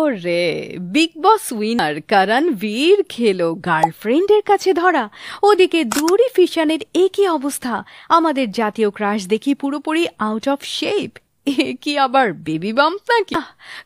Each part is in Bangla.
ওরে, বিগ বস উইনার করণবীর খেলো গার্লফ্রেন্ডের কাছে ধরা। ওদিকে দুরি ফিশানের একই অবস্থা। আমাদের জাতীয় ক্রাশ দেখি পুরোপুরি আউট অফ শেপ। এ কি আবার বেবি বাম্প নাকি?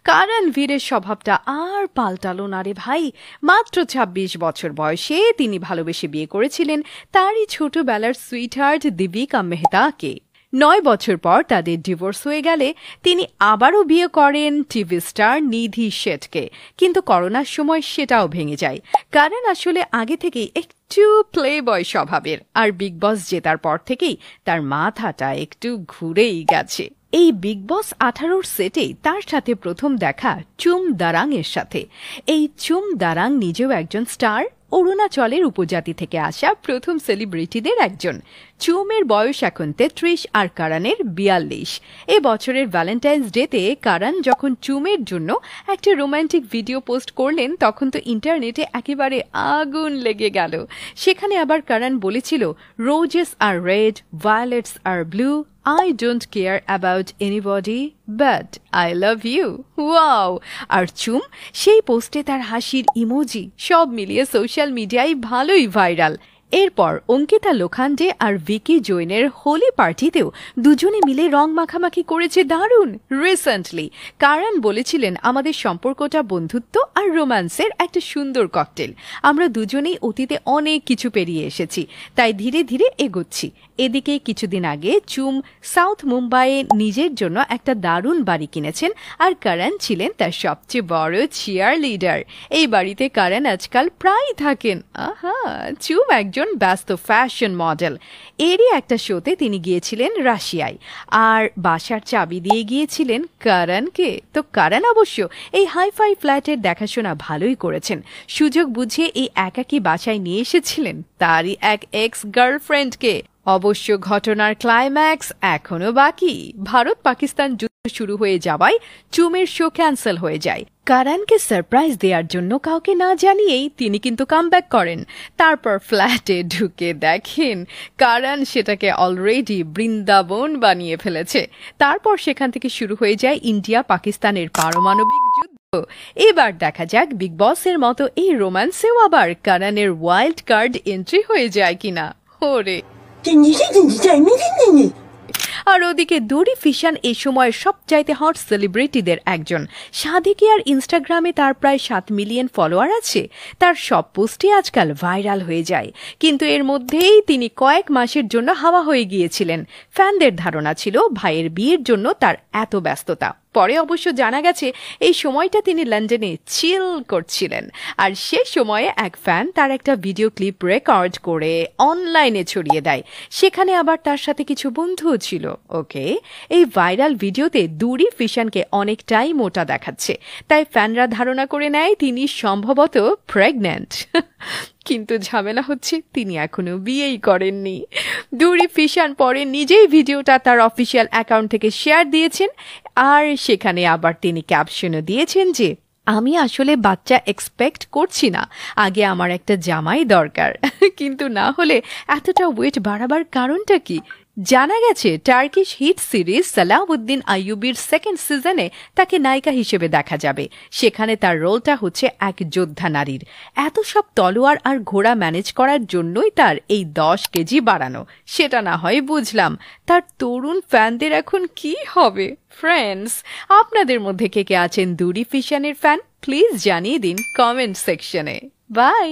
করণবীরের স্বভাবটা আর পাল্টালো না রে ভাই। মাত্র ২৬ বছর বয়সে তিনি ভালোবেসে বিয়ে করেছিলেন তারই ছোটবেলার সুইটহার্ট দীপিকা মেহতাকে। ৯ বছর পর তাদের ডিভোর্স হয়ে গেলে তিনি আবারও বিয়ে করেন টিভি স্টার নিধি শেঠকে, কিন্তু করোনার সময় সেটাও ভেঙে যায়। কারণ আসলে আগে থেকেই একটু প্লে বয় স্বভাবের, আর বিগ বস জেতার পর থেকেই তার মাথাটা একটু ঘুরেই গেছে। এই বিগ বস ১৮ সেটেই তার সাথে প্রথম দেখা চুম দারাং এর সাথে। এই চুম দারাং নিজেও একজন স্টার, অরুণাচলের উপজাতি থেকে আসা প্রথম সেলিব্রিটিদের একজন। চুমের বয়স এখন ৩৩ আর করণের ৪২। এ বছরের ভ্যালেন্টাইন্স ডেতে করণ যখন চুমের জন্য একটা রোমান্টিক ভিডিও পোস্ট করলেন তখন তো ইন্টারনেটে একেবারে আগুন লেগে গেল। সেখানে আবার করণ বলেছিল, roses are red, violets are blue, I don't care about anybody, but I love you. Wow! আর চুম সেই পোস্টে তার হাসির ইমোজি সব মিলিয়ে সোশ্যাল মিডিয়ায় ভালোই ভাইরাল। এরপর অঙ্কিতা লোখান্ডে আর ভিকি জৈনের হোলি পার্টিতেও দুজনে মিলে রং মাখামাখি করেছে দারুণ। রিসেন্টলি করণ বলেছিলেন, আমাদের সম্পর্কটা বন্ধুত্ব আর রোম্যান্সের একটা সুন্দর ককটেল। আমরা দুজনেই অতীতে অনেক কিছু পেরিয়ে এসেছি, তাই ধীরে ধীরে এগোচ্ছি। এদিকে কিছুদিন আগে চুম সাউথ মুম্বাইয়ে নিজের জন্য একটা দারুণ বাড়ি কিনেছেন, আর করণ ছিলেন তার সবচেয়ে বড় চিয়ার লিডার। এই বাড়িতে করণ আজকাল প্রায় থাকেন। চুম একজন ব্যস্ত ফ্যাশন মডেল। এরই একটা শোতে তিনি গিয়েছিলেন রাশিয়ায়, আর বাসার চাবি দিয়ে গিয়েছিলেন করণকে। তো করণ অবশ্য এই হাইফাই ফ্ল্যাটের দেখাশোনা ভালোই করেছেন। সুযোগ বুঝে এই একাকী বাসায় নিয়ে এসেছিলেন তারই এক এক্স গার্লফ্রেন্ডকে। অবশ্য ঘটনার ক্লাইম্যাক্স এখনো বাকি। ভারত পাকিস্তান যুদ্ধ শুরু হয়ে যাওয়ায় চুমের শো ক্যান্সেল হয়ে যায়। করণকে সারপ্রাইজ দেওয়ার জন্য কাউকে না জানিয়েই তিনি কিন্তু কামব্যাক করেন। তারপর ফ্ল্যাটে ঢুকে দেখেন করণ সেটাকে অলরেডি বৃন্দাবন বানিয়ে ফেলেছে। তারপর সেখান থেকে শুরু হয়ে যায় ইন্ডিয়া পাকিস্তানের পারমাণবিক যুদ্ধ। এবার দেখা যাক বিগ বসের মতো এই রোম্যান্সেও আবার করণের ওয়াইল্ড কার্ড এন্ট্রি হয়ে যায় কিনা। ওরে, আর ওদিকে দুরি ফিশান এই সময়ের সবচাইতে হট সেলিব্রিটিদের একজন। সাদিকিয়ার ইনস্টাগ্রামে তার প্রায় ৭ মিলিয়ন ফলোয়ার আছে। তার সব পোস্টই আজকাল ভাইরাল হয়ে যায়, কিন্তু এর মধ্যেই তিনি কয়েক মাসের জন্য হাওয়া হয়ে গিয়েছিলেন। ফ্যানদের ধারণা ছিল ভাইয়ের বিয়ের জন্য তার এত ব্যস্ততা। পরে অবশ্য জানা গেছে এই সময়টা তিনি লন্ডনে চিল করছিলেন, আর সে সময়ে এক ফ্যান তার একটা ভিডিও ক্লিপ রেকর্ড করে অনলাইনে ছড়িয়ে দেয়। সেখানে আবার তার সাথে কিছু বন্ধুও ছিল। ওকে, এই ভাইরাল ভিডিওতে দুরি ফিশানকে অনেকটাই মোটা দেখাচ্ছে, তাই ফ্যানরা ধারণা করে নেয় তিনি সম্ভবত প্রেগন্যান্ট। কিন্তু ঝামেলা হচ্ছে তিনি এখনো বিয়েই করেননি। দুরি ফিশান পরে নিজেই ভিডিওটা তার অফিসিয়াল অ্যাকাউন্ট থেকে শেয়ার দিয়েছেন, আর সেখানে আবার তিনি ক্যাপশনও দিয়েছেন যে, আমি আসলে বাচ্চা এক্সপেক্ট করছি না, আগে আমার একটা জামাই দরকার। কিন্তু না হলে এতটা ওয়েট বাড়াবার কারণটা কি? জানা গেছে টার্কিশ হিট সিরিজ সালাউদ্দিন আইয়ুবির 2nd সিজনে তাকে নায়িকা হিসেবে দেখা যাবে। সেখানে তার রোলটা হচ্ছে এক যোদ্ধা নারীর। এত সব তলোয়ার আর ঘোড়া ম্যানেজ করার জন্যই তার এই 10 কেজি বাড়ানো। সেটা না হয় বুঝলাম, তার তরুণ ফ্যানদের এখন কি হবে? ফ্রেন্ডস, আপনাদের মধ্যে কে কে আছেন দুরি ফিশানের ফ্যান? প্লিজ জানিয়ে দিন কমেন্ট সেকশনে। বাই।